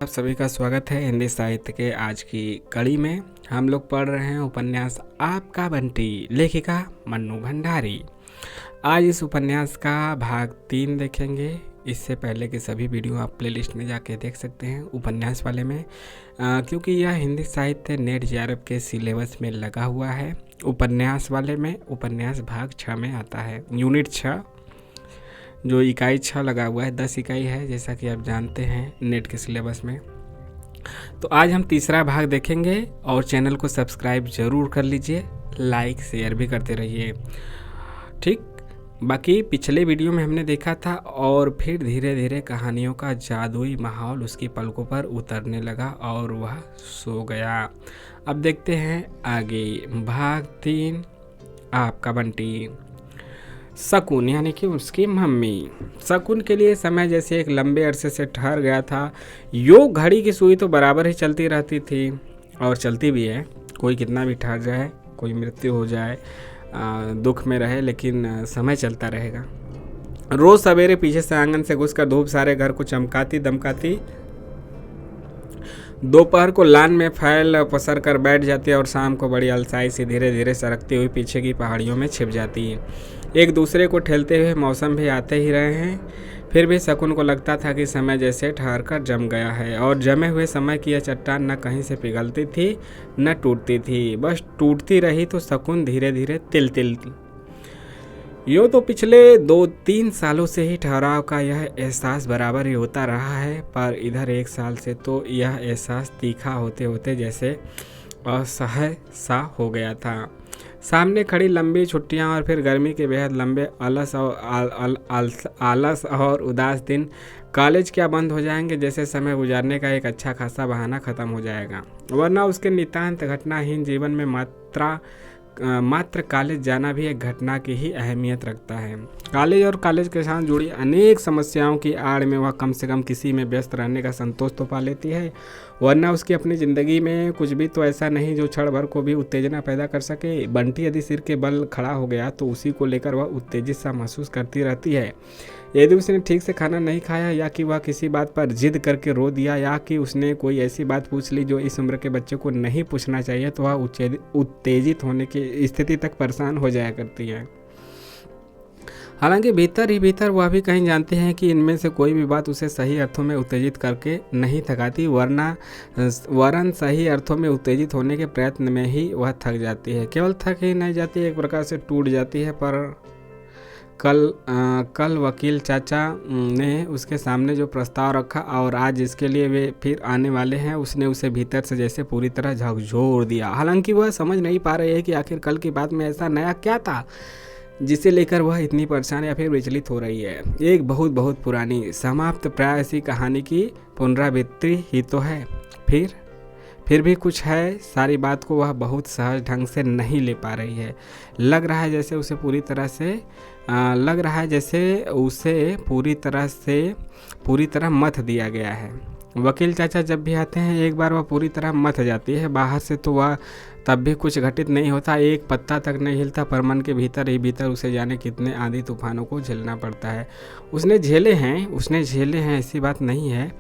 आप सभी का स्वागत है हिंदी साहित्य के आज की कड़ी में। हम लोग पढ़ रहे हैं उपन्यास आपका बंटी, लेखिका मन्नू भंडारी। आज इस उपन्यास का भाग 3 देखेंगे। इससे पहले के सभी वीडियो आप प्लेलिस्ट में जाके देख सकते हैं उपन्यास वाले में, क्योंकि यह हिंदी साहित्य नेट जेआरएफ के सिलेबस में लगा हुआ है। उपन्यास वाले में उपन्यास भाग 6 में आता है, यूनिट 6 जो इकाई 6 लगा हुआ है। 10 इकाई है जैसा कि आप जानते हैं नेट के सिलेबस में। तो आज हम तीसरा भाग देखेंगे और चैनल को सब्सक्राइब जरूर कर लीजिए, लाइक शेयर भी करते रहिए। ठीक, बाकी पिछले वीडियो में हमने देखा था और फिर धीरे धीरे कहानियों का जादुई माहौल उसकी पलकों पर उतरने लगा और वह सो गया। अब देखते हैं आगे, भाग 3 आपका बंटी। शकुन यानी कि उसकी मम्मी। शकुन के लिए समय जैसे एक लंबे अरसे से ठहर गया था। योग घड़ी की सुई तो बराबर ही चलती रहती थी और चलती भी है। कोई कितना भी ठहर जाए, कोई मृत्यु हो जाए, दुख में रहे, लेकिन समय चलता रहेगा। रोज़ सवेरे पीछे से आंगन से घुसकर धूप सारे घर को चमकाती दमकाती, दोपहर को लान में फैल पसर कर बैठ जाती और शाम को बड़ी अलसाई से धीरे धीरे सरकती हुई पीछे की पहाड़ियों में छिप जाती। एक दूसरे को ठेलते हुए मौसम भी आते ही रहे हैं, फिर भी शकुन को लगता था कि समय जैसे ठहर कर जम गया है और जमे हुए समय की यह चट्टान न कहीं से पिघलती थी न टूटती थी, बस टूटती रही तो शकुन धीरे धीरे तिल तिल। यूँ तो पिछले 2-3 सालों से ही ठहराव का यह एहसास बराबर ही होता रहा है, पर इधर 1 साल से तो यह एहसास तीखा होते होते जैसे असह्य सा हो गया था। सामने खड़ी लंबी छुट्टियां और फिर गर्मी के बेहद लंबे आलस और उदास दिन। कॉलेज क्या बंद हो जाएंगे जैसे समय गुजारने का एक अच्छा खासा बहाना ख़त्म हो जाएगा, वरना उसके नितांत घटनाहीन जीवन में मात्र कॉलेज जाना भी एक घटना की ही अहमियत रखता है। कॉलेज और कॉलेज के साथ जुड़ी अनेक समस्याओं की आड़ में वह कम से कम किसी में व्यस्त रहने का संतोष तो पा लेती है, वरना उसकी अपनी ज़िंदगी में कुछ भी तो ऐसा नहीं जो क्षण भर को भी उत्तेजना पैदा कर सके। बंटी यदि सिर के बल खड़ा हो गया तो उसी को लेकर वह उत्तेजित सा महसूस करती रहती है। यदि उसने ठीक से खाना नहीं खाया, या कि वह किसी बात पर जिद करके रो दिया, या कि उसने कोई ऐसी बात पूछ ली जो इस उम्र के बच्चे को नहीं पूछना चाहिए, तो वह उत्तेजित होने की स्थिति तक परेशान हो जाया करती है। हालांकि भीतर ही भीतर वह भी कहीं जानते हैं कि इनमें से कोई भी बात उसे सही अर्थों में उत्तेजित करके नहीं थकाती, वरन सही अर्थों में उत्तेजित होने के प्रयत्न में ही वह थक जाती है। केवल थक ही नहीं जाती, एक प्रकार से टूट जाती है। पर कल वकील चाचा ने उसके सामने जो प्रस्ताव रखा और आज जिसके लिए वे फिर आने वाले हैं, उसने उसे भीतर से जैसे पूरी तरह झकझोर दिया। हालांकि वह समझ नहीं पा रही है कि आखिर कल की बात में ऐसा नया क्या था जिसे लेकर वह इतनी परेशान या फिर विचलित हो रही है। एक बहुत बहुत पुरानी समाप्त प्राय ऐसी कहानी की पुनरावृत्ति ही तो है। फिर भी कुछ है, सारी बात को वह बहुत सहज ढंग से नहीं ले पा रही है। लग रहा है जैसे उसे पूरी तरह मथ दिया गया है। वकील चाचा जब भी आते हैं एक बार वह पूरी तरह मथ जाती है। बाहर से तो वह तब भी कुछ घटित नहीं होता, एक पत्ता तक नहीं हिलता, पर मन के भीतर ही भीतर उसे जाने कितने आंधी तूफानों को झेलना पड़ता है। उसने झेले हैं, ऐसी बात नहीं है।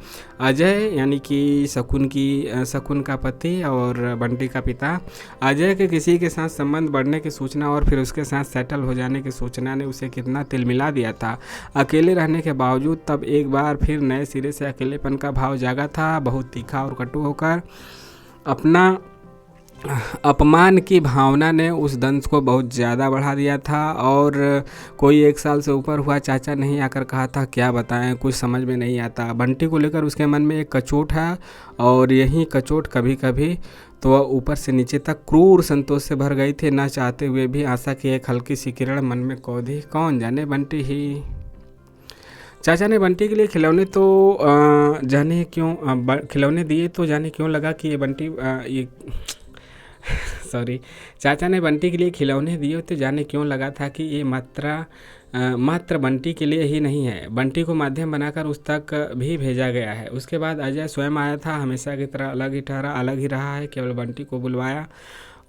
अजय यानी कि शकुन का पति और बंटी का पिता, अजय के किसी के साथ संबंध बढ़ने की सूचना और फिर उसके साथ सेटल हो जाने की सूचना ने उसे कितना तिलमिला दिया था। अकेले रहने के बावजूद तब एक बार फिर नए सिरे से अकेलेपन का भाव जागा था, बहुत तीखा और कटु होकर। अपमान की भावना ने उस दंश को बहुत ज़्यादा बढ़ा दिया था और कोई 1 साल से ऊपर हुआ चाचा नहीं आकर कहा था क्या बताएं, कुछ समझ में नहीं आता। बंटी को लेकर उसके मन में एक कचोट है और यही कचोट कभी कभी तो वह ऊपर से नीचे तक क्रूर संतोष से भर गई थी। न चाहते हुए भी आशा की एक हल्की सी किरण मन में कौधी। कौन जाने बंटी ही। चाचा ने बंटी के लिए खिलौने दिए तो जाने क्यों लगा कि ये बंटी चाचा ने बंटी के लिए खिलौने दिए तो जाने क्यों लगा था कि ये मात्र बंटी के लिए ही नहीं है, बंटी को माध्यम बनाकर उस तक भी भेजा गया है। उसके बाद अजय स्वयं आया था, हमेशा की तरह अलग ही रहा है, केवल बंटी को बुलवाया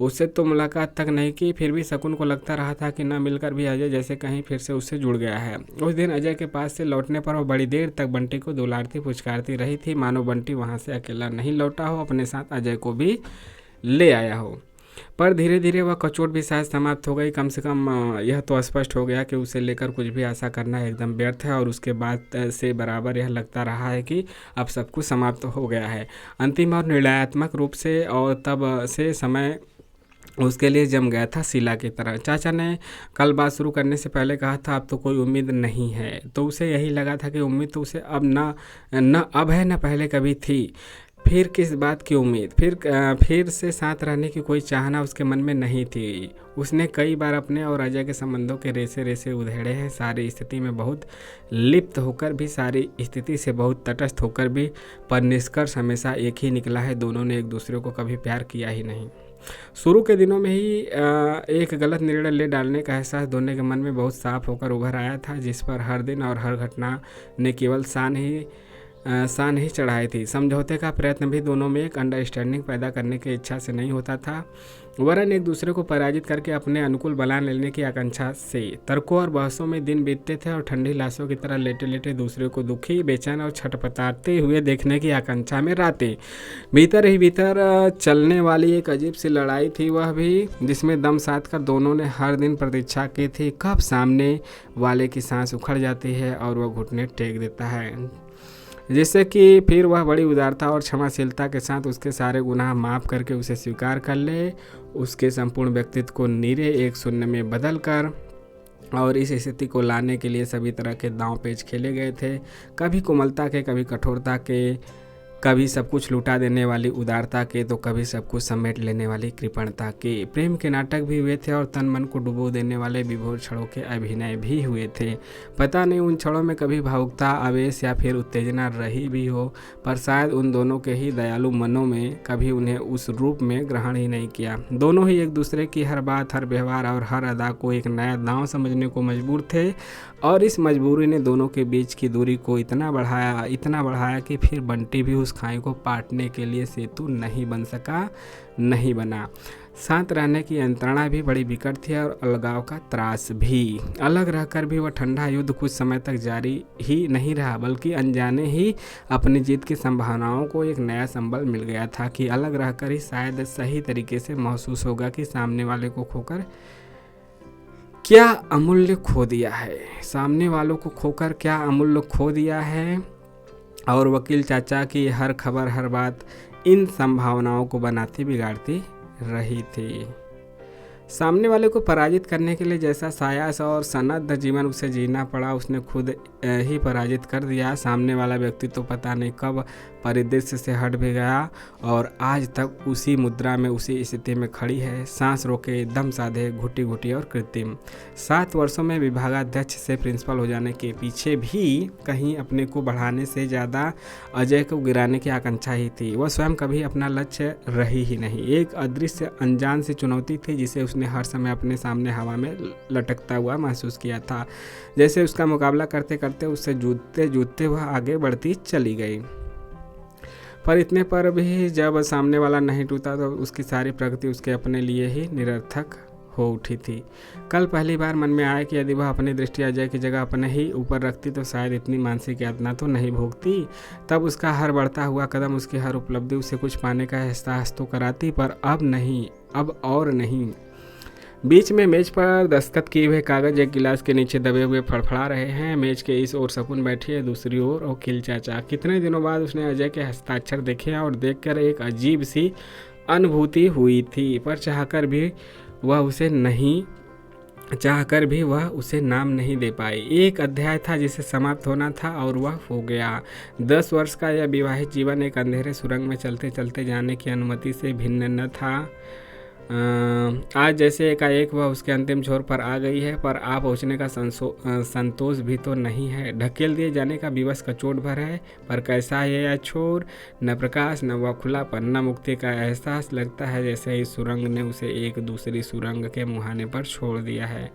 उससे तो मुलाकात तक नहीं की, फिर भी शकुन को लगता रहा था कि न मिलकर भी अजय जैसे कहीं फिर से उससे जुड़ गया है। उस दिन अजय के पास से लौटने पर वो बड़ी देर तक बंटी को दुलारती पुचकारती रही थी, मानो बंटी वहाँ से अकेला नहीं लौटा हो, अपने साथ अजय को भी ले आया हो। पर धीरे धीरे वह कचोट भी शायद समाप्त हो गई। कम से कम यह तो स्पष्ट हो गया कि उसे लेकर कुछ भी आशा करना एकदम व्यर्थ है। और उसके बाद से बराबर यह लगता रहा है कि अब सब कुछ समाप्त हो गया है, अंतिम और निर्णयात्मक रूप से। और तब से समय उसके लिए जम गया था शीला की तरह। चाचा ने कल बात शुरू करने से पहले कहा था अब तो कोई उम्मीद नहीं है, तो उसे यही लगा था कि उम्मीद तो उसे अब न अब है न पहले कभी थी। फिर किस बात की उम्मीद? फिर से साथ रहने की कोई चाहना उसके मन में नहीं थी। उसने कई बार अपने और अजय के संबंधों के रेसे रेसे उधेड़े हैं, सारी स्थिति में बहुत लिप्त होकर भी, सारी स्थिति से बहुत तटस्थ होकर भी, पर निष्कर्ष हमेशा एक ही निकला है, दोनों ने एक दूसरे को कभी प्यार किया ही नहीं। शुरू के दिनों में ही एक गलत निर्णय ले डालने का एहसास दोनों के मन में बहुत साफ होकर उभर आया था, जिस पर हर दिन और हर घटना ने केवल सान ही चढ़ाई थी। समझौते का प्रयत्न भी दोनों में एक अंडरस्टैंडिंग पैदा करने की इच्छा से नहीं होता था, वरन एक दूसरे को पराजित करके अपने अनुकूल बना लेने की आकांक्षा से। तर्कों और बहसों में दिन बीतते थे और ठंडी लाशों की तरह लेटे लेटे दूसरे को दुखी, बेचैन और छटपटाते हुए देखने की आकांक्षा में रातें। भीतर ही भीतर चलने वाली एक अजीब सी लड़ाई थी वह भी, जिसमें दम साध कर दोनों ने हर दिन प्रतीक्षा की थी कब सामने वाले की सांस उखड़ जाती है और वह घुटने टेक देता है, जिससे कि फिर वह बड़ी उदारता और क्षमाशीलता के साथ उसके सारे गुनाह माफ़ करके उसे स्वीकार कर ले, उसके संपूर्ण व्यक्तित्व को नीरे एक शून्य में बदल कर। और इस स्थिति को लाने के लिए सभी तरह के दांव पेच खेले गए थे, कभी कोमलता के, कभी कठोरता के, कभी सब कुछ लुटा देने वाली उदारता के, तो कभी सब कुछ समेट लेने वाली कृपणता के। प्रेम के नाटक भी हुए थे और तन मन को डुबो देने वाले विभोर क्षणों के अभिनय भी हुए थे। पता नहीं उन क्षणों में कभी भावुकता, आवेश या फिर उत्तेजना रही भी हो, पर शायद उन दोनों के ही दयालु मनों में कभी उन्हें उस रूप में ग्रहण ही नहीं किया। दोनों ही एक दूसरे की हर बात, हर व्यवहार और हर अदा को एक नया दांव समझने को मजबूर थे, और इस मजबूरी ने दोनों के बीच की दूरी को इतना बढ़ाया कि फिर बंटी भी उस खाई को पाटने के लिए सेतु नहीं बना। साथ रहने की यंत्रणा भी बड़ी विकट थी और अलगाव का त्रास भी। अलग रहकर भी वह ठंडा युद्ध कुछ समय तक जारी ही नहीं रहा, बल्कि अनजाने ही अपनी जीत की संभावनाओं को एक नया संबल मिल गया था कि अलग रहकर ही शायद सही तरीके से महसूस होगा कि सामने वाले को खोकर क्या अमूल्य खो दिया है, सामने वालों को खोकर क्या अमूल्य खो दिया है। और वकील चाचा की हर खबर, हर बात इन संभावनाओं को बनाती बिगाड़ती रही थी। सामने वाले को पराजित करने के लिए जैसा सायास और सनद्ध जीवन उसे जीना पड़ा, उसने खुद ही पराजित कर दिया। सामने वाला व्यक्ति तो पता नहीं कब परिदृश्य से हट भी गया और आज तक उसी मुद्रा में, उसी स्थिति में खड़ी है, सांस रोके, दम साधे, घुटी घुटी और कृत्रिम। 7 वर्षों में विभागाध्यक्ष से प्रिंसिपल हो जाने के पीछे भी कहीं अपने को बढ़ाने से ज़्यादा अजय को गिराने की आकांक्षा ही थी। वह स्वयं कभी अपना लक्ष्य रही ही नहीं, एक अदृश्य अनजान सी चुनौती थी जिसे उसने हर समय अपने सामने हवा में लटकता हुआ महसूस किया था, जैसे उसका मुकाबला करते करते उससे जूझते वह आगे बढ़ती चली गई। पर इतने पर भी जब सामने वाला नहीं टूटा तो उसकी सारी प्रगति उसके अपने लिए ही निरर्थक हो उठी थी। कल पहली बार मन में आया कि यदि वह अपनी दृष्टि अजय की जगह अपने ही ऊपर रखती तो शायद इतनी मानसिक यातना तो नहीं भोगती। तब उसका हर बढ़ता हुआ कदम, उसकी हर उपलब्धि उसे कुछ पाने का एहसास तो कराती, पर अब नहीं, अब और नहीं। बीच में मेज पर दस्तखत किए हुए कागज एक गिलास के नीचे दबे हुए फड़फड़ा रहे हैं। मेज के इस ओर शकुन बैठी है, दूसरी ओर वकील चाचा। कितने दिनों बाद उसने अजय के हस्ताक्षर देखे और देखकर एक अजीब सी अनुभूति हुई थी, पर चाहकर भी वह उसे नाम नहीं दे पाई। एक अध्याय था जिसे समाप्त होना था और वह हो गया। 10 वर्ष का यह विवाहित जीवन एक अंधेरे सुरंग में चलते चलते जाने की अनुमति से भिन्न न था। आज जैसे एकाएक वह उसके अंतिम छोर पर आ गई है, पर आ पहुंचने का संतोष भी तो नहीं है। ढकेल दिए जाने का विवश कचोट भर है, पर कैसा है यह छोर? न प्रकाश, न वह खुलापन, न मुक्ति का एहसास। लगता है जैसे इस सुरंग ने उसे एक दूसरी सुरंग के मुहाने पर छोड़ दिया है।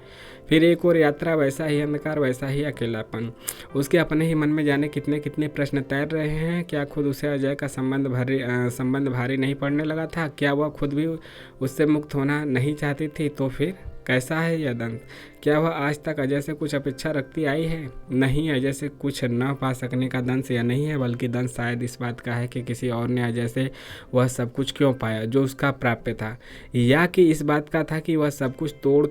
फिर एक और यात्रा, वैसा ही अंधकार, वैसा ही अकेलापन। उसके अपने ही मन में जाने कितने कितने प्रश्न तैर रहे हैं। क्या खुद उसे अजय का संबंध भारी नहीं पड़ने लगा था? क्या वह खुद भी उससे उससे मुक्त होना नहीं चाहती थी, तो फिर कैसा है यह दंश? क्या वह आज तक अजय से कुछ अपेक्षा रखती आई है? नहीं, अजय से कुछ न पा सकने का दंश यह नहीं है, बल्कि दंश शायद इस बात का है कि किसी और ने अजय से वह सब कुछ क्यों पाया जो उसका प्राप्य था, या कि इस बात का था कि वह सब कुछ तोड़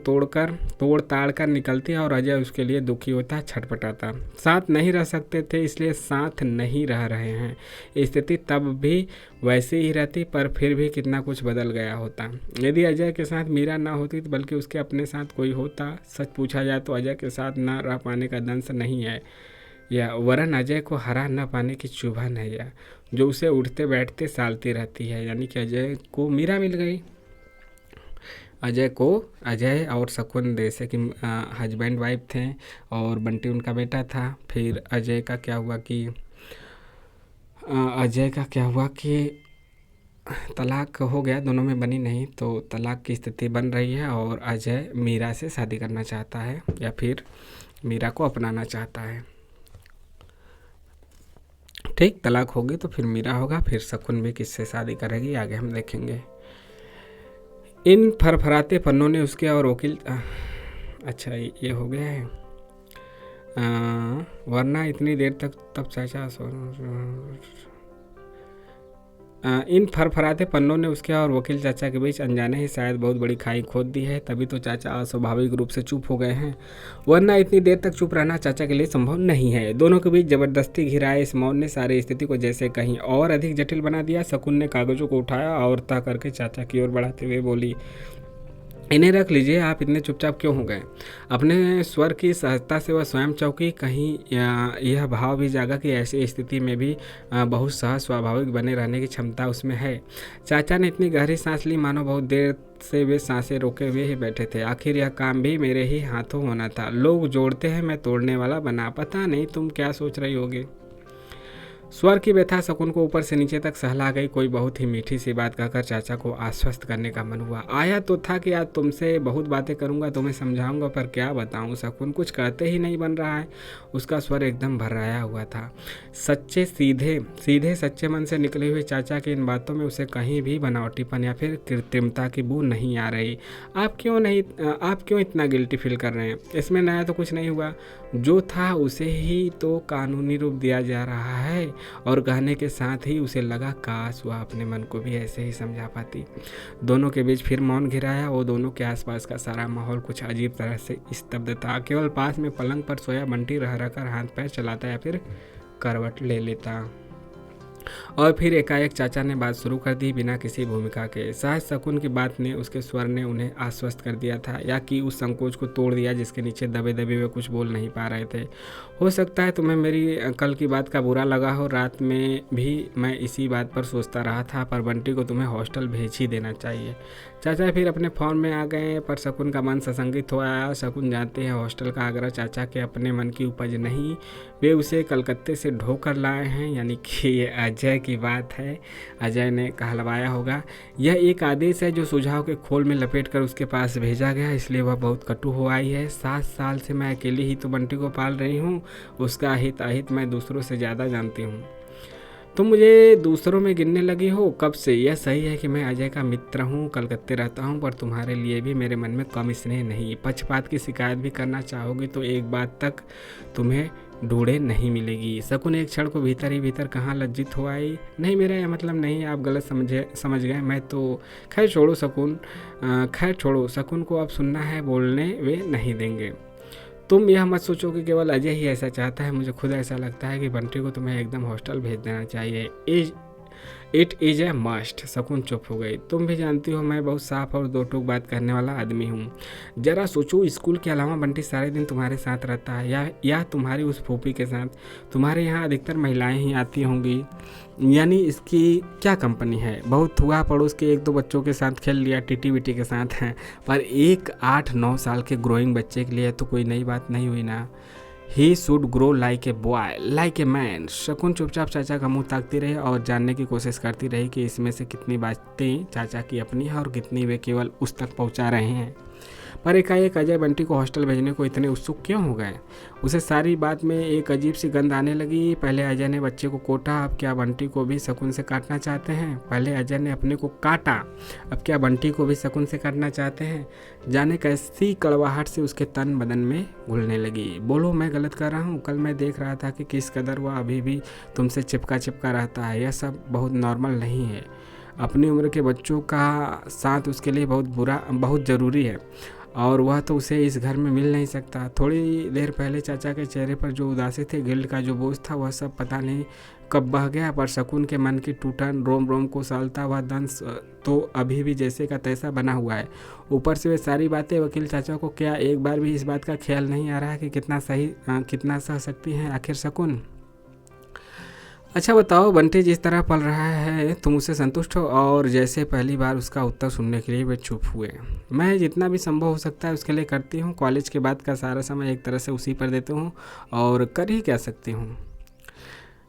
ताड़ कर निकलती और अजय उसके लिए दुखी होता, छटपटाता। साथ नहीं रह सकते थे, इसलिए साथ नहीं रह रहे हैं। स्थिति तब भी वैसी ही रहती, पर फिर भी कितना कुछ बदल गया होता। यदि अजय के साथ मीरा ना होती बल्कि उसके अपने साथ कोई होता, सच पूछा जाए तो अजय के साथ न रह पाने का दंश नहीं है, या वरन अजय को हरा न पाने की चुभन है, या जो उसे उठते बैठते सालती रहती है। यानी कि अजय को मीरा मिल गई। अजय और शकुन जैसे कि हस्बैंड वाइफ थे और बंटी उनका बेटा था। फिर अजय का क्या हुआ कि तलाक हो गया, दोनों में बनी नहीं, तो तलाक की स्थिति बन रही है और अजय मीरा से शादी करना चाहता है या फिर मीरा को अपनाना चाहता है। ठीक, तलाक होगी तो फिर मीरा होगा, फिर शकुन भी किससे शादी करेगी आगे हम देखेंगे। इन फरफराते पन्नों ने उसके और वकील अच्छा ये हो गया है, वरना इतनी देर तक तब चाचा इन फरफराते पन्नों ने उसके और वकील चाचा के बीच अनजाने ही शायद बहुत बड़ी खाई खोद दी है, तभी तो चाचा अस्वाभाविक रूप से चुप हो गए हैं, वरना इतनी देर तक चुप रहना चाचा के लिए संभव नहीं है। दोनों के बीच जबरदस्ती घिराए इस मौन ने सारी स्थिति को जैसे कहीं और अधिक जटिल बना दिया। शकुन ने कागजों को उठाया और तह करके चाचा की ओर बढ़ाते हुए बोली, इन्हें रख लीजिए, आप इतने चुपचाप क्यों हो गए? अपने स्वर की सहजता से वह स्वयं चौंकी। कहीं यह भाव भी जागा कि ऐसी स्थिति में भी बहुत सहज स्वाभाविक बने रहने की क्षमता उसमें है। चाचा ने इतनी गहरी सांस ली मानो बहुत देर से वे सांसें रोके हुए ही बैठे थे। आखिर यह काम भी मेरे ही हाथों होना था। लोग जोड़ते हैं, मैं तोड़ने वाला बना। पता नहीं तुम क्या सोच रही होगी। स्वर की व्यथा शकुन को ऊपर से नीचे तक सहला गई। कोई बहुत ही मीठी सी बात कहकर चाचा को आश्वस्त करने का मन हुआ। आया तो था कि आज तुमसे बहुत बातें करूंगा, तुम्हें समझाऊंगा, पर क्या बताऊं, शकुन कुछ कहते ही नहीं बन रहा है। उसका स्वर एकदम भर्राया हुआ था। सीधे सच्चे मन से निकले हुए चाचा की इन बातों में उसे कहीं भी बनावटीपन या फिर कृत्रिमता की बू नहीं आ रही। आप क्यों इतना गिल्टी फील कर रहे हैं? इसमें नया तो कुछ नहीं हुआ, जो था उसे ही तो कानूनी रूप दिया जा रहा है। और कहने के साथ ही उसे लगा काश वह अपने मन को भी ऐसे ही समझा पाती। दोनों के बीच फिर मौन घिराया और दोनों के आसपास का सारा माहौल कुछ अजीब तरह से स्तब्ध था। केवल पास में पलंग पर सोया बंटी रह रहकर हाथ पैर चलाता या फिर करवट ले लेता। और फिर एकाएक चाचा ने बात शुरू कर दी बिना किसी भूमिका के। शायद शकुन की बात ने, उसके स्वर ने उन्हें आश्वस्त कर दिया था, या कि उस संकोच को तोड़ दिया जिसके नीचे दबे दबे वे कुछ बोल नहीं पा रहे थे। हो सकता है तुम्हें मेरी कल की बात का बुरा लगा हो। रात में भी मैं इसी बात पर सोचता रहा था, पर बंटी को तुम्हें हॉस्टल भेज ही देना चाहिए। चाचा फिर अपने फॉर्म में आ गए, पर शकुन का मन सशंकित हो आया। शकुन जानते हैं हॉस्टल का आग्रह चाचा के अपने मन की उपज नहीं, वे उसे कलकत्ते से ढोकर लाए हैं। यानी कि ये अजय की बात है, अजय ने कहलवाया होगा। यह एक आदेश है जो सुझाव के खोल में लपेट कर उसके पास भेजा गया, इसलिए वह बहुत कटु हो आई है। 7 साल से मैं अकेली ही तो बंटी को पाल रही हूँ, उसका हित अहित मैं दूसरों से ज़्यादा जानती हूँ। तुम मुझे दूसरों में गिनने लगी हो कब से? यह सही है कि मैं अजय का मित्र हूँ, कलकत्ते रहता हूँ, पर तुम्हारे लिए भी मेरे मन में कम स्नेह नहीं। पक्षपात की शिकायत भी करना चाहोगी तो एक बात तक तुम्हें ढूंढे नहीं मिलेगी। शकुन एक क्षण को भीतर ही भीतर कहाँ लज्जित हो आई। नहीं, मेरा यह मतलब नहीं, आप गलत समझ गए। मैं तो खैर छोड़ो शकुन को अब सुनना है, बोलने वे नहीं देंगे। तुम यह मत सोचो कि केवल अजय ही ऐसा चाहता है, मुझे खुद ऐसा लगता है कि बंटी को तुम्हें एकदम हॉस्टल भेज देना चाहिए। It is a must. शकुन चुप हो गई। तुम भी जानती हो मैं बहुत साफ और दो टूक बात करने वाला आदमी हूँ। जरा सोचो, स्कूल के अलावा बंटी सारे दिन तुम्हारे साथ रहता है, या तुम्हारी उस फूफी के साथ। तुम्हारे यहाँ अधिकतर महिलाएं ही आती होंगी, यानी इसकी क्या कंपनी है? बहुत हुआ पड़ोस के 1-2 बच्चों के साथ खेल लिया, टीटी विटी के साथ हैं, पर एक 8-9 साल के ग्रोइंग बच्चे के लिए तो कोई नई बात नहीं हुई ना। He should grow like a boy, like a man. शकुन चुपचाप चाचा का मुंह ताकती रही और जानने की कोशिश करती रही कि इसमें से कितनी बातें चाचा की अपनी है और कितनी वे केवल उस तक पहुंचा रहे हैं। पर एकाएक अजय बंटी को हॉस्टल भेजने को इतने उत्सुक क्यों हो गए? उसे सारी बात में एक अजीब सी गंध आने लगी। पहले अजय ने बच्चे को कोटा, अब क्या बंटी को भी शकुन से काटना चाहते हैं? पहले अजय ने अपने को काटा, अब क्या बंटी को भी शकुन से काटना चाहते हैं? जाने कैसी कड़वाहट से उसके तन बदन में घुलने लगी। बोलो, मैं गलत कर रहा हूँ? कल मैं देख रहा था कि किस कदर वह अभी भी तुमसे चिपका चिपका रहता है। यह सब बहुत नॉर्मल नहीं है। अपनी उम्र के बच्चों का साथ उसके लिए बहुत ज़रूरी है, और वह तो उसे इस घर में मिल नहीं सकता। थोड़ी देर पहले चाचा के चेहरे पर जो उदासी थी, गिल्ड का जो बोझ था, वह सब पता नहीं कब बह गया। पर शकुन के मन की टूटन रोम रोम को सालता हुआ दंश तो अभी भी जैसे का तैसा बना हुआ है। ऊपर से वे सारी बातें, वकील चाचा को क्या एक बार भी इस बात का ख्याल नहीं आ रहा कि कितना सह सकती हैं आखिर शकुन? अच्छा बताओ, बंटी जिस तरह पल रहा है तुम उससे संतुष्ट हो? और जैसे पहली बार उसका उत्तर सुनने के लिए वे चुप हुए। मैं जितना भी संभव हो सकता है उसके लिए करती हूँ। कॉलेज के बाद का सारा समय एक तरह से उसी पर देती हूँ, और कर ही क्या सकती हूँ।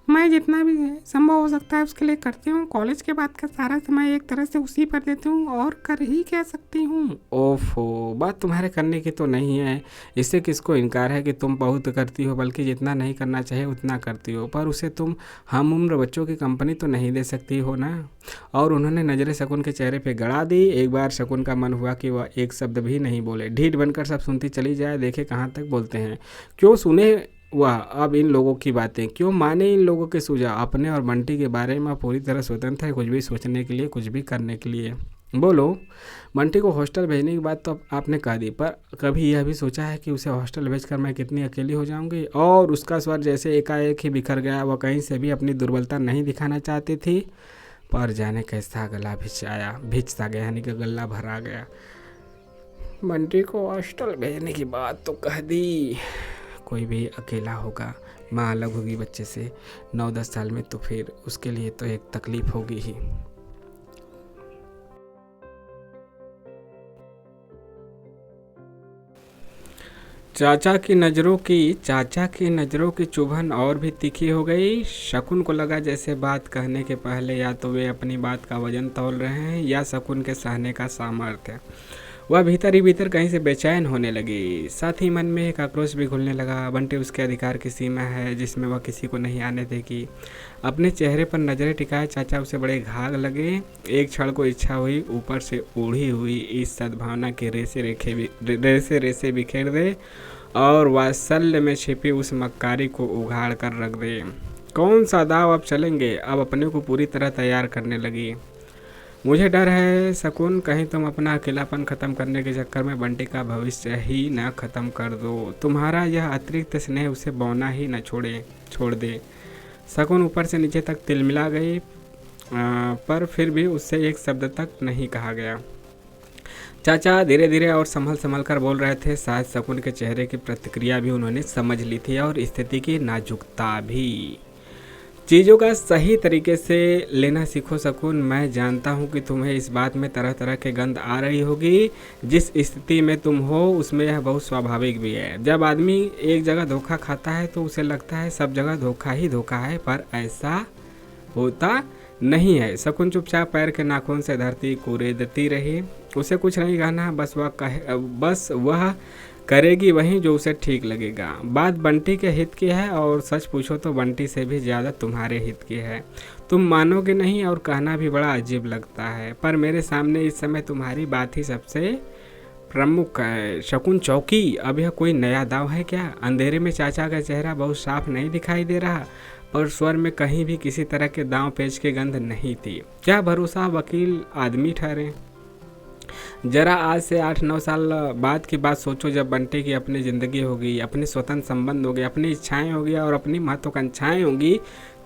मैं जितना भी संभव हो सकता है उसके लिए करती हूँ। कॉलेज के बाद का सारा समय एक तरह से उसी पर देती हूँ, और कर ही कह सकती हूँ। ओफो, बात तुम्हारे करने की तो नहीं है। इससे किसको इनकार है कि तुम बहुत करती हो, बल्कि जितना नहीं करना चाहिए उतना करती हो। पर उसे तुम हम उम्र बच्चों की कंपनी तो नहीं दे सकती हो ना। और उन्होंने नज़रें शकुन के चेहरे पर गड़ा दी। एक बार शकुन का मन हुआ कि वह एक शब्द भी नहीं बोले, ढीठ बनकर सब सुनती चली जाए, देखे कहाँ तक बोलते हैं। क्यों सुने वह अब इन लोगों की बातें, क्यों माने इन लोगों के सुझाव? अपने और बंटी के बारे में पूरी तरह स्वतंत्र है, कुछ भी सोचने के लिए, कुछ भी करने के लिए। बोलो, बंटी को हॉस्टल भेजने की बात तो आपने कह दी, पर कभी यह भी सोचा है कि उसे हॉस्टल भेजकर मैं कितनी अकेली हो जाऊंगी? और उसका स्वर जैसे एकाएक ही बिखर गया। वह कहीं से भी अपनी दुर्बलता नहीं दिखाना चाहती थी, पर जाने कैसा गला भिजता गया, यानी कि गला भरा गया। बंटी को हॉस्टल भेजने की बात तो कह दी, कोई भी अकेला होगा, माँ अलग होगी बच्चे से 9-10 साल में, तो फिर उसके लिए तो एक तकलीफ होगी ही। चाचा की नज़रों की चुभन और भी तीखी हो गई। शकुन को लगा जैसे बात कहने के पहले या तो वे अपनी बात का वजन तौल रहे हैं, या शकुन के सहने का सामर्थ्य। वह भीतर ही भीतर कहीं से बेचैन होने लगी। साथ ही मन में एक आक्रोश भी घुलने लगा। बंटी उसके अधिकार की सीमा है, जिसमें वह किसी को नहीं आने देगी। अपने चेहरे पर नजरें टिकाए चाचा उसे बड़े घाघ लगे। एक क्षण को इच्छा हुई ऊपर से उड़ी हुई इस सद्भावना के रेसे रेसे बिखेर दे, और वात्सल्य में छिपी उस मक्कारी को उघाड़ कर रख दे। कौन सा दाव अब चलेंगे? अब अपने को पूरी तरह तैयार करने लगी। मुझे डर है शकुन, कहीं तुम अपना अकेलापन ख़त्म करने के चक्कर में बंटी का भविष्य ही न ख़त्म कर दो। तुम्हारा यह अतिरिक्त स्नेह उसे बौना ही न छोड़ दे। शकुन ऊपर से नीचे तक तिलमिला गई, पर फिर भी उससे एक शब्द तक नहीं कहा गया। चाचा धीरे धीरे और संभल कर बोल रहे थे। शायद शकुन के चेहरे की प्रतिक्रिया भी उन्होंने समझ ली थी, और स्थिति की नाजुकता भी। चीज़ों का सही तरीके से लेना सीखो शकुन। मैं जानता हूँ कि तुम्हें इस बात में तरह तरह के गंध आ रही होगी। जिस स्थिति में तुम हो उसमें यह बहुत स्वाभाविक भी है। जब आदमी एक जगह धोखा खाता है तो उसे लगता है सब जगह धोखा ही धोखा है, पर ऐसा होता नहीं है। शकुन चुपचाप पैर के नाखून से धरती कुरेदती रही। उसे कुछ नहीं कहना, बस वह करेगी वही जो उसे ठीक लगेगा। बात बंटी के हित की है, और सच पूछो तो बंटी से भी ज़्यादा तुम्हारे हित की है। तुम मानोगे नहीं, और कहना भी बड़ा अजीब लगता है, पर मेरे सामने इस समय तुम्हारी बात ही सबसे प्रमुख है। शकुन चौकी, अब यह कोई नया दाव है क्या? अंधेरे में चाचा का चेहरा बहुत साफ नहीं दिखाई दे रहा, पर स्वर में कहीं भी किसी तरह के दांव पेच की गंध नहीं थी। क्या भरोसा वकील आदमी ठहरे। जरा आज से 8-9 साल बाद की बात सोचो, जब बंटी की अपनी ज़िंदगी होगी, अपने स्वतंत्र संबंध होंगे, अपनी इच्छाएं होगी और अपनी महत्वाकांक्षाएं होंगी,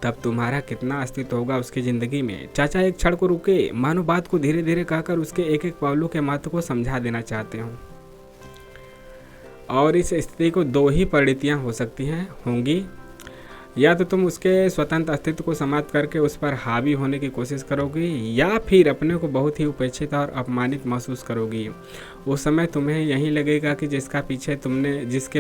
तब तुम्हारा कितना अस्तित्व होगा उसकी ज़िंदगी में। चाचा एक क्षण को रुके, मानो बात को धीरे धीरे कहकर उसके एक एक पहलू के महत्व को समझा देना चाहते हो। और इस स्थिति को दो ही परिणतियाँ हो सकती हैं होंगी, या तो तुम उसके स्वतंत्र अस्तित्व को समाप्त करके उस पर हावी होने की कोशिश करोगी, या फिर अपने को बहुत ही उपेक्षित और अपमानित महसूस करोगी। उस समय तुम्हें यही लगेगा कि जिसके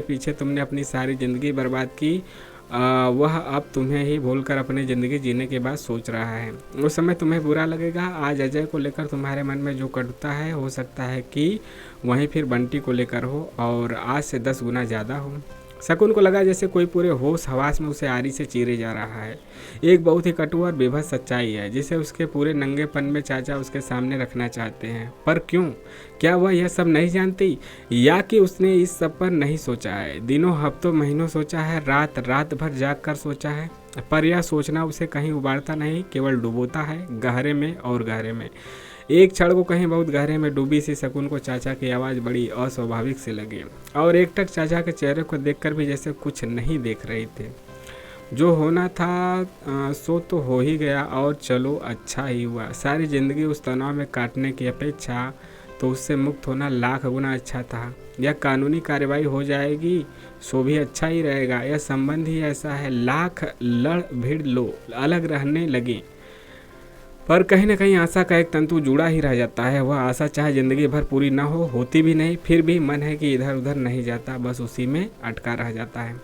पीछे तुमने अपनी सारी ज़िंदगी बर्बाद की, वह अब तुम्हें ही भूलकर अपनी ज़िंदगी जीने की बात सोच रहा है। उस समय तुम्हें बुरा लगेगा। आज अजय को लेकर तुम्हारे मन में जो कटुता है, हो सकता है कि वहीं फिर बंटी को लेकर हो, और आज से 10 गुना ज़्यादा हो। शकुन को लगा जैसे कोई पूरे होश हवास में उसे आरी से चीरे जा रहा है। एक बहुत ही कटु और बेभत्स सच्चाई है जिसे उसके पूरे नंगेपन में चाचा उसके सामने रखना चाहते हैं। पर क्यों? क्या वह यह सब नहीं जानती, या कि उसने इस सब पर नहीं सोचा है? दिनों हफ्तों महीनों सोचा है, रात रात भर जाग कर सोचा है, पर यह सोचना उसे कहीं उबारता नहीं, केवल डुबोता है गहरे में और गहरे में। एक क्षण को कहीं बहुत गहरे में डूबी सी शकुन को चाचा की आवाज़ बड़ी अस्वाभाविक सी लगी, और एकटक चाचा के चेहरे को देखकर भी जैसे कुछ नहीं देख रही थे। जो होना था सो तो हो ही गया, और चलो अच्छा ही हुआ। सारी ज़िंदगी उस तनाव में काटने की अपेक्षा तो उससे मुक्त होना लाख गुना अच्छा था। यह कानूनी कार्रवाई हो जाएगी सो भी अच्छा ही रहेगा। यह संबंध ही ऐसा है, लाख लड़ भिड़ लो अलग रहने लगे, पर कहीं ना कहीं आशा का एक तंतु जुड़ा ही रह जाता है। वह आशा चाहे ज़िंदगी भर पूरी ना हो, होती भी नहीं, फिर भी मन है कि इधर उधर नहीं जाता, बस उसी में अटका रह जाता है।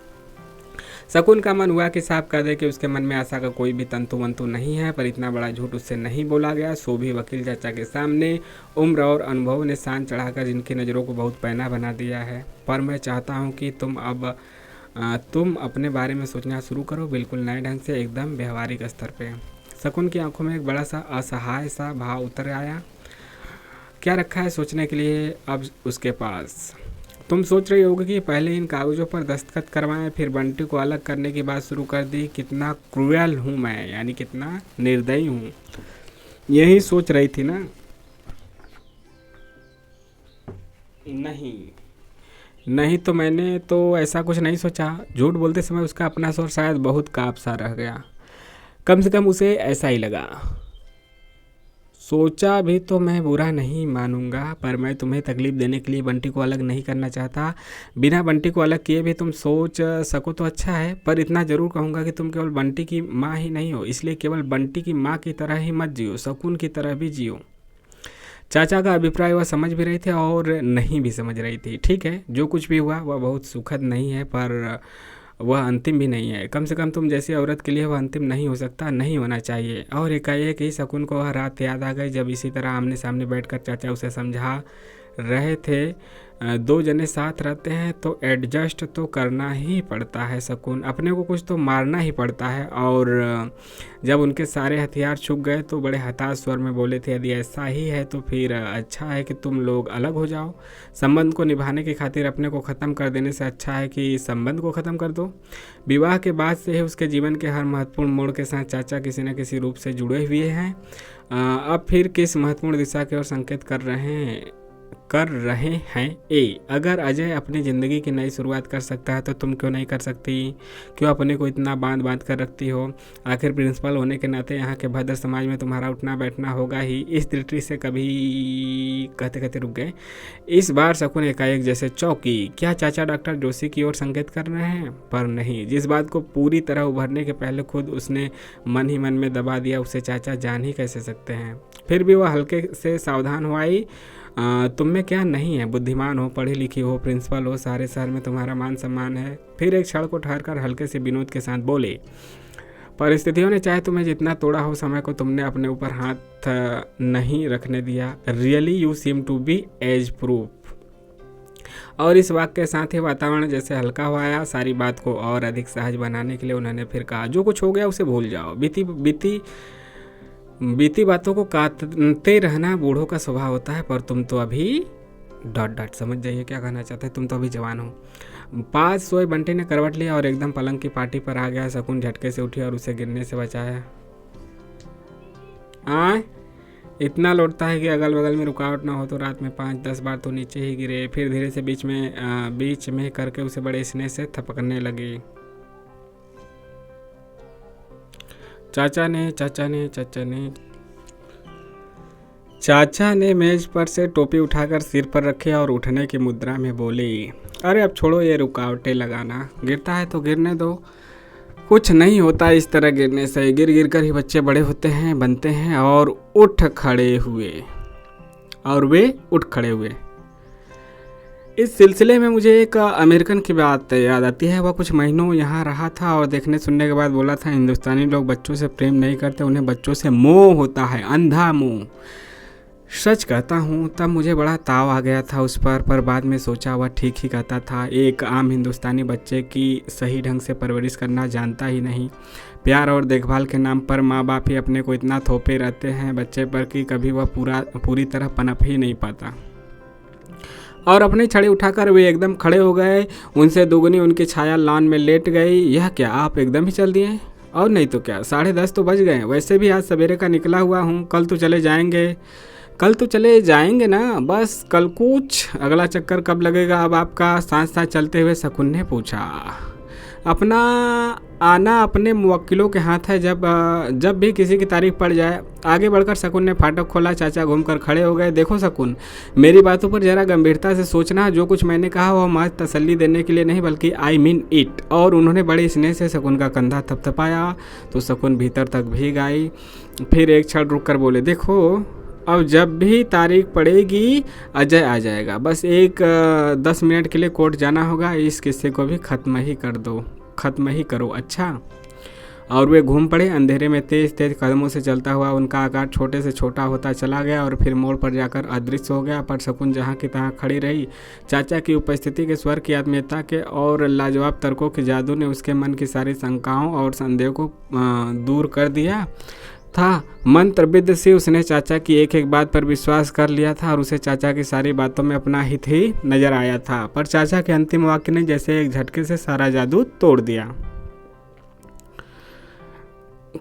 शकुन का मन हुआ कि साफ कर दे कि उसके मन में आशा का कोई भी तंतु वंतु नहीं है, पर इतना बड़ा झूठ उससे नहीं बोला गया, सो भी वकील चाचा के सामने। उम्र और अनुभव ने शान चढ़ाकर जिनकी नज़रों को बहुत पैना बना दिया है। पर मैं चाहता हूँ कि तुम अपने बारे में सोचना शुरू करो, बिल्कुल नए ढंग से, एकदम व्यवहारिक स्तर पे। शकुन की आंखों में एक बड़ा सा असहाय सा भाव उतर आया। क्या रखा है सोचने के लिए अब उसके पास? तुम सोच रही होगी कि पहले इन कागज़ों पर दस्तखत करवाएं, फिर बंटी को अलग करने की बात शुरू कर दी। कितना क्रूएल हूँ मैं, यानी कितना निर्दयी हूँ, यही सोच रही थी ना? नहीं तो मैंने तो ऐसा कुछ नहीं सोचा। झूठ बोलते समय उसका अपना स्वर शायद बहुत काँप सा रह गया। कम से कम उसे ऐसा ही लगा। सोचा भी तो मैं बुरा नहीं मानूंगा, पर मैं तुम्हें तकलीफ देने के लिए बंटी को अलग नहीं करना चाहता। बिना बंटी को अलग किए भी तुम सोच सको तो अच्छा है, पर इतना ज़रूर कहूँगा कि तुम केवल बंटी की माँ ही नहीं हो, इसलिए केवल बंटी की माँ की तरह ही मत जियो, शकुन की तरह भी जियो। चाचा का अभिप्राय वह समझ भी रही थी और नहीं भी समझ रही थी। ठीक है, जो कुछ भी हुआ वह बहुत सुखद नहीं है, पर वह अंतिम भी नहीं है। कम से कम तुम जैसी औरत के लिए वह अंतिम नहीं हो सकता, नहीं होना चाहिए। और एकाएक ही शकुन को वह रात याद आ गई जब इसी तरह आमने सामने बैठकर चाचा उसे समझा रहे थे। दो जने साथ रहते हैं तो एडजस्ट तो करना ही पड़ता है शकुन, अपने को कुछ तो मारना ही पड़ता है। और जब उनके सारे हथियार छूट गए तो बड़े हताश स्वर में बोले थे, यदि ऐसा ही है तो फिर अच्छा है कि तुम लोग अलग हो जाओ। संबंध को निभाने की खातिर अपने को ख़त्म कर देने से अच्छा है कि संबंध को ख़त्म कर दो। विवाह के बाद से ही उसके जीवन के हर महत्वपूर्ण मोड़ के साथ चाचा किसी न किसी रूप से जुड़े हुए हैं। अब फिर किस महत्वपूर्ण दिशा की ओर संकेत कर रहे हैं ए। अगर अजय अपनी ज़िंदगी की नई शुरुआत कर सकता है तो तुम क्यों नहीं कर सकती? क्यों अपने को इतना बांध कर रखती हो? आखिर प्रिंसिपल होने के नाते यहाँ के भद्र समाज में तुम्हारा उठना बैठना होगा ही। इस दृष्टि से कभी कहते कहते रुक गए। इस बार शकुन एकाएक जैसे चौंकी। क्या चाचा डॉक्टर जोशी की ओर संकेत कर रहे हैं? पर नहीं, जिस बात को पूरी तरह उभरने के पहले खुद उसने मन ही मन में दबा दिया, उसे चाचा जान ही कैसे सकते हैं? फिर भी वह हल्के से सावधान हुआ ही। तुम में क्या नहीं है? बुद्धिमान हो, पढ़ी लिखी हो, प्रिंसिपल हो, सारे शहर में तुम्हारा मान सम्मान है। फिर एक क्षण को ठहरकर हल्के से विनोद के साथ बोले, परिस्थितियों ने चाहे तुम्हें जितना तोड़ा हो, समय को तुमने अपने ऊपर हाथ नहीं रखने दिया। Really you seem to be as proof. और इस वाक्य के साथ ही वातावरण जैसे हल्का हुआ आया। सारी बात को और अधिक सहज बनाने के लिए उन्होंने फिर कहा, जो कुछ हो गया उसे भूल जाओ। बीती बातों को काटते रहना बूढ़ों का स्वभाव होता है, पर तुम तो अभी समझ जाइए क्या कहना चाहते हैं, तुम तो अभी जवान हो। पास सोए बंटी ने करवट लिया और एकदम पलंग की पार्टी पर आ गया। शकुन झटके से उठी और उसे गिरने से बचाया। इतना लौटता है कि अगल बगल में रुकावट ना हो तो रात में 5-10 बार तो नीचे ही गिरे। फिर धीरे से बीच में करके उसे बड़े स्नेह से थपकने लगी। चाचा ने मेज पर से टोपी उठाकर सिर पर रखे और उठने की मुद्रा में बोली, अरे अब छोड़ो ये रुकावटें लगाना, गिरता है तो गिरने दो, कुछ नहीं होता इस तरह गिरने से। गिर कर ही बच्चे बड़े होते हैं, बनते हैं। और वे उठ खड़े हुए। इस सिलसिले में मुझे एक अमेरिकन की बात याद आती है। वह कुछ महीनों यहाँ रहा था और देखने सुनने के बाद बोला था, हिंदुस्तानी लोग बच्चों से प्रेम नहीं करते, उन्हें बच्चों से मोह होता है, अंधा मोह। सच कहता हूँ, तब मुझे बड़ा ताव आ गया था उस पर बाद में सोचा वह ठीक ही कहता था। एक आम हिंदुस्तानी बच्चे की सही ढंग से परवरिश करना जानता ही नहीं। प्यार और देखभाल के नाम पर माँ बाप ही अपने को इतना थोपे रहते हैं बच्चे पर कि कभी वह पूरी तरह पनप ही नहीं पाता। और अपनी छड़ी उठाकर वे एकदम खड़े हो गए। उनसे दोगुनी उनकी छाया लॉन में लेट गई। यह क्या, आप एकदम ही चल दिए? और नहीं तो क्या, 10:30 तो बज गए। वैसे भी आज सवेरे का निकला हुआ हूँ, कल तो चले जाएंगे। कल तो चले जाएंगे ना, बस कल कुछ। अगला चक्कर कब लगेगा अब आपका? साथ साथ चलते हुए शकुन ने पूछा। अपना आना अपने मुवक्किलों के हाथ है। जब भी किसी की तारीफ पड़ जाए। आगे बढ़कर शकुन ने फाटक खोला। चाचा घूमकर खड़े हो गए। देखो शकुन, मेरी बातों पर जरा गंभीरता से सोचना। जो कुछ मैंने कहा वह महज तसल्ली देने के लिए नहीं, बल्कि आई मीन इट। और उन्होंने बड़े स्नेह से शकुन का कंधा थपथपाया तो शकुन भीतर तक भीग आई। फिर एक क्षण रुक कर बोले, देखो अब जब भी तारीख पड़ेगी अजय आ जाएगा। बस एक 10 मिनट के लिए कोर्ट जाना होगा। इस किस्से को भी ख़त्म ही करो, अच्छा। और वे घूम पड़े। अंधेरे में तेज तेज कदमों से चलता हुआ उनका आकार छोटे से छोटा होता चला गया और फिर मोड़ पर जाकर अदृश्य हो गया। पर शकुन जहाँ की तहाँ खड़ी रही। चाचा की उपस्थिति के स्वर की आत्मीयता के और लाजवाब तर्कों के जादू ने उसके मन की सारी शंकाओं और संदेह को दूर कर दिया था। मंत्रबिद्ध सी उसने चाचा की एक एक बात पर विश्वास कर लिया था और उसे चाचा की सारी बातों में अपना हित ही नजर आया था। पर चाचा के अंतिम वाक्य ने जैसे एक झटके से सारा जादू तोड़ दिया।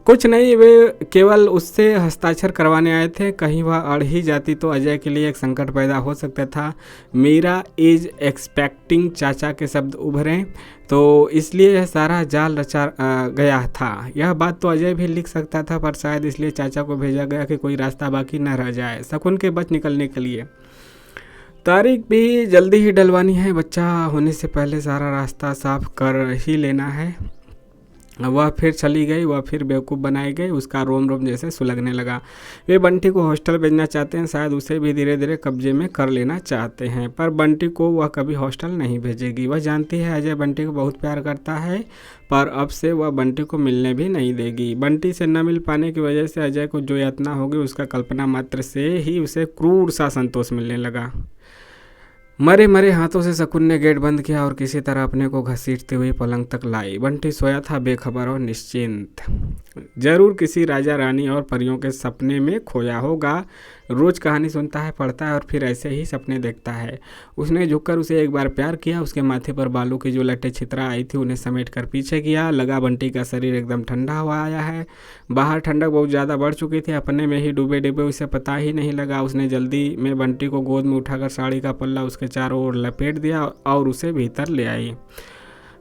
कुछ नहीं, वे केवल उससे हस्ताक्षर करवाने आए थे। कहीं वह अड़ ही जाती तो अजय के लिए एक संकट पैदा हो सकता था। मीरा इज एक्सपेक्टिंग, चाचा के शब्द उभरे, तो इसलिए यह सारा जाल रचा गया था। यह बात तो अजय भी लिख सकता था, पर शायद इसलिए चाचा को भेजा गया कि कोई रास्ता बाकी न रह जाए शकुन के बच निकलने के लिए। तारीख भी जल्दी ही डलवानी है। बच्चा होने से पहले सारा रास्ता साफ कर ही लेना है। वह फिर चली गई। वह फिर बेवकूफ़ बनाई गई। उसका रोम रोम जैसे सुलगने लगा। वे बंटी को हॉस्टल भेजना चाहते हैं, शायद उसे भी धीरे धीरे कब्जे में कर लेना चाहते हैं। पर बंटी को वह कभी हॉस्टल नहीं भेजेगी। वह जानती है अजय बंटी को बहुत प्यार करता है, पर अब से वह बंटी को मिलने भी नहीं देगी। बंटी से न मिल पाने की वजह से अजय को जो यातना होगी उसका कल्पना मात्र से ही उसे क्रूर सा संतोष मिलने लगा। मरे मरे हाथों से शकुन ने गेट बंद किया और किसी तरह अपने को घसीटते हुए पलंग तक लाई। बंटी सोया था, बेखबर और निश्चिंत। जरूर किसी राजा रानी और परियों के सपने में खोया होगा। रोज कहानी सुनता है, पढ़ता है और फिर ऐसे ही सपने देखता है। उसने झुककर उसे एक बार प्यार किया। उसके माथे पर बालों की जो लटे छितरा आई थी उन्हें समेट कर पीछे किया। लगा बंटी का शरीर एकदम ठंडा हुआ आया है। बाहर ठंडक बहुत ज़्यादा बढ़ चुकी थी। अपने में ही डूबे डूबे उसे पता ही नहीं लगा। उसने जल्दी में बंटी को गोद में उठाकर साड़ी का पल्ला उसके चारों ओर लपेट दिया और उसे भीतर ले आई।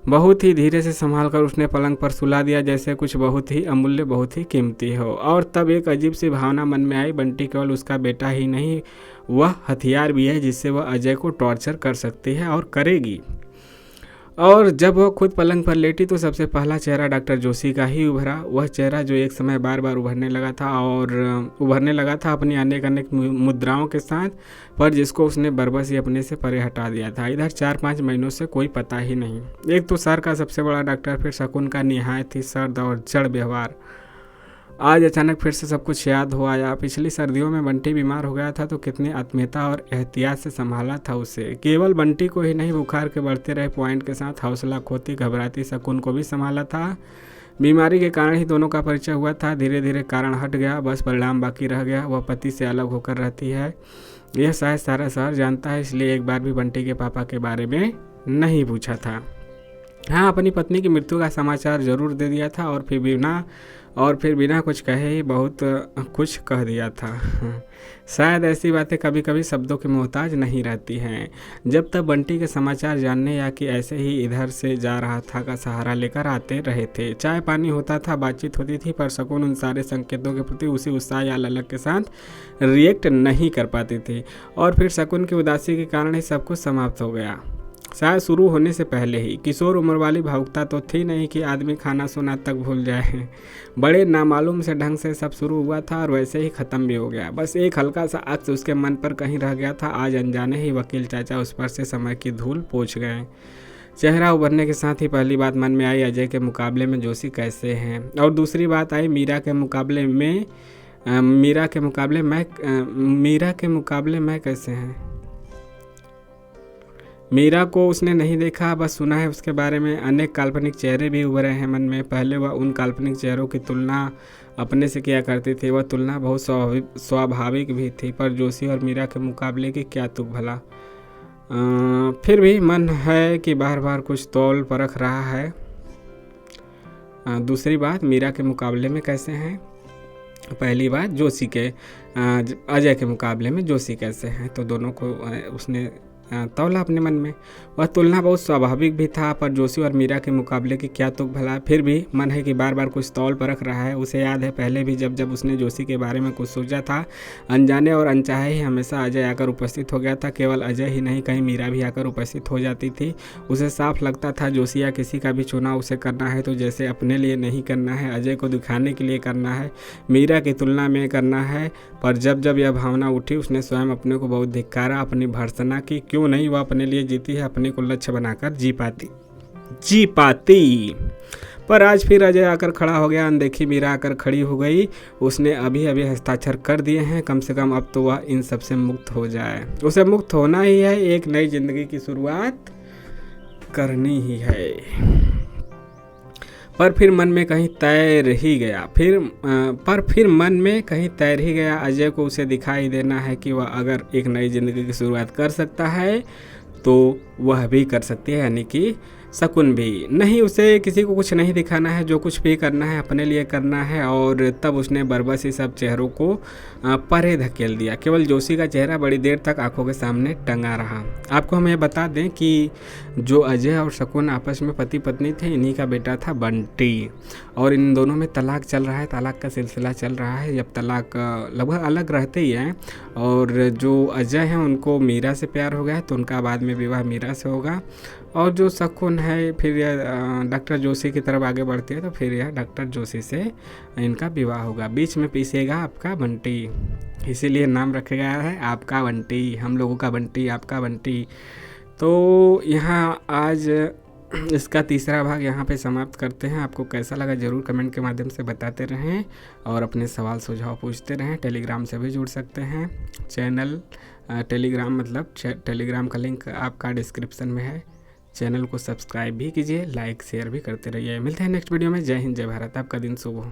बहुत ही धीरे से संभाल कर उसने पलंग पर सुला दिया, जैसे कुछ बहुत ही अमूल्य, बहुत ही कीमती हो। और तब एक अजीब सी भावना मन में आई। बंटी केवल उसका बेटा ही नहीं, वह हथियार भी है जिससे वह अजय को टॉर्चर कर सकती है और करेगी। और जब वह खुद पलंग पर लेटी तो सबसे पहला चेहरा डॉक्टर जोशी का ही उभरा। वह चेहरा जो एक समय बार बार उभरने लगा था अपनी अनेक अनेक मुद्राओं के साथ, पर जिसको उसने बरबस ही अपने से परे हटा दिया था। इधर 4-5 महीनों से कोई पता ही नहीं। एक तो सर का सबसे बड़ा डॉक्टर, फिर शकुन का निहायत ही सर्द और जड़ व्यवहार। आज अचानक फिर से सब कुछ याद हो आया। पिछली सर्दियों में बंटी बीमार हो गया था तो कितनी आत्मीयता और एहतियात से संभाला था उसे। केवल बंटी को ही नहीं, बुखार के बढ़ते रहे पॉइंट के साथ हौसला खोती घबराती शकुन को भी संभाला था। बीमारी के कारण ही दोनों का परिचय हुआ था। धीरे धीरे कारण हट गया, बस परिणाम बाकी रह गया। वह पति से अलग होकर रहती है, यह शायद सारा शहर जानता है, इसलिए एक बार भी बंटी के पापा के बारे में नहीं पूछा था। हाँ, अपनी पत्नी की मृत्यु का समाचार जरूर दे दिया था और फिर बिना कुछ कहे ही बहुत कुछ कह दिया था। शायद ऐसी बातें कभी कभी शब्दों की मोहताज नहीं रहती हैं। जब तक बंटी के समाचार जानने या कि ऐसे ही इधर से जा रहा था का सहारा लेकर आते रहे थे। चाय पानी होता था, बातचीत होती थी, पर शकुन उन सारे संकेतों के प्रति उसी उत्साह या ललक के साथ रिएक्ट नहीं कर पाती थी। और फिर शकुन की उदासी के कारण ही सब कुछ समाप्त हो गया। शायद शुरू होने से पहले ही। किशोर उम्र वाली भावुकता तो थी नहीं कि आदमी खाना सोना तक भूल जाए। बड़े नामालूम से ढंग से सब शुरू हुआ था और वैसे ही ख़त्म भी हो गया। बस एक हल्का सा अक्स उसके मन पर कहीं रह गया था। आज अनजाने ही वकील चाचा उस पर से समय की धूल पोंछ गए। चेहरा उभरने के साथ ही पहली बात मन में आई, अजय के मुकाबले में जोशी कैसे हैं। और दूसरी बात आई, मीरा के मुकाबले मैं कैसे हैं। मीरा को उसने नहीं देखा, बस सुना है उसके बारे में। अनेक काल्पनिक चेहरे भी उभरे हैं मन में। पहले वह उन काल्पनिक चेहरों की तुलना अपने से किया करती थी। वह तुलना बहुत स्वाभाविक भी थी, पर जोशी और मीरा के मुकाबले की क्या तुक भला। फिर भी मन है कि बार बार कुछ तौल परख रहा है। दूसरी बात, मीरा के मुकाबले में कैसे हैं। पहली बात, अजय के मुकाबले में जोशी कैसे हैं। तो दोनों को उसने तौला अपने मन में। वह तुलना बहुत स्वाभाविक भी था, पर जोशी और मीरा के मुकाबले की क्या तुक भला। फिर भी मन है कि बार बार कुछ तौल परख रहा है। उसे याद है पहले भी जब उसने जोशी के बारे में कुछ सोचा था, अनजाने और अनचाहे ही हमेशा अजय आकर उपस्थित हो गया था। केवल अजय ही नहीं, कहीं मीरा भी आकर उपस्थित हो जाती थी। उसे साफ लगता था जोशी या किसी का भी चुनाव उसे करना है तो जैसे अपने लिए नहीं करना है, अजय को दिखाने के लिए करना है, मीरा की तुलना में करना है। पर जब यह भावना उठी, उसने स्वयं अपने को बहुत धिक्कारा, अपनी भर्त्सना की। क्यों नहीं, वह अपने लिए जीती है, अपने को लक्ष्य बनाकर जी पाती। पर आज फिर अजय आकर खड़ा हो गया। अनदेखी मीरा आकर खड़ी हो गई। उसने अभी हस्ताक्षर कर दिए हैं। कम से कम अब तो वह इन सब से मुक्त हो जाए। उसे मुक्त होना ही है, एक नई जिंदगी की शुरुआत करनी ही है। पर फिर मन में कहीं तैर ही गया। अजय को उसे दिखाई देना है कि वह अगर एक नई जिंदगी की शुरुआत कर सकता है तो वह भी कर सकती है, यानी कि शकुन भी। नहीं, उसे किसी को कुछ नहीं दिखाना है, जो कुछ भी करना है अपने लिए करना है। और तब उसने बरबस ही सब चेहरों को परे धकेल दिया। केवल जोशी का चेहरा बड़ी देर तक आंखों के सामने टंगा रहा। आपको हम ये बता दें कि जो अजय और शकुन आपस में पति पत्नी थे, इन्हीं का बेटा था बंटी। और इन दोनों में तलाक चल रहा है, तलाक का सिलसिला चल रहा है। जब तलाक लगभग अलग रहते ही हैं। और जो अजय हैं उनको मीरा से प्यार हो गया है, तो उनका बाद में विवाह मीरा से होगा। और जो शकुन है, फिर यह डॉक्टर जोशी की तरफ आगे बढ़ती है, तो फिर यह डॉक्टर जोशी से इनका विवाह होगा। बीच में पीसेगा आपका बंटी, इसीलिए नाम रखा गया है आपका बंटी। हम लोगों का बंटी, आपका बंटी। तो यहाँ आज इसका तीसरा भाग यहाँ पे समाप्त करते हैं। आपको कैसा लगा ज़रूर कमेंट के माध्यम से बताते रहें और अपने सवाल सुझाव पूछते रहें। टेलीग्राम से भी जुड़ सकते हैं। टेलीग्राम का लिंक आपका डिस्क्रिप्शन में है। चैनल को सब्सक्राइब भी कीजिए, लाइक शेयर भी करते रहिए। मिलते हैं नेक्स्ट वीडियो में। जय हिंद, जय भारत। आपका दिन शुभ हो।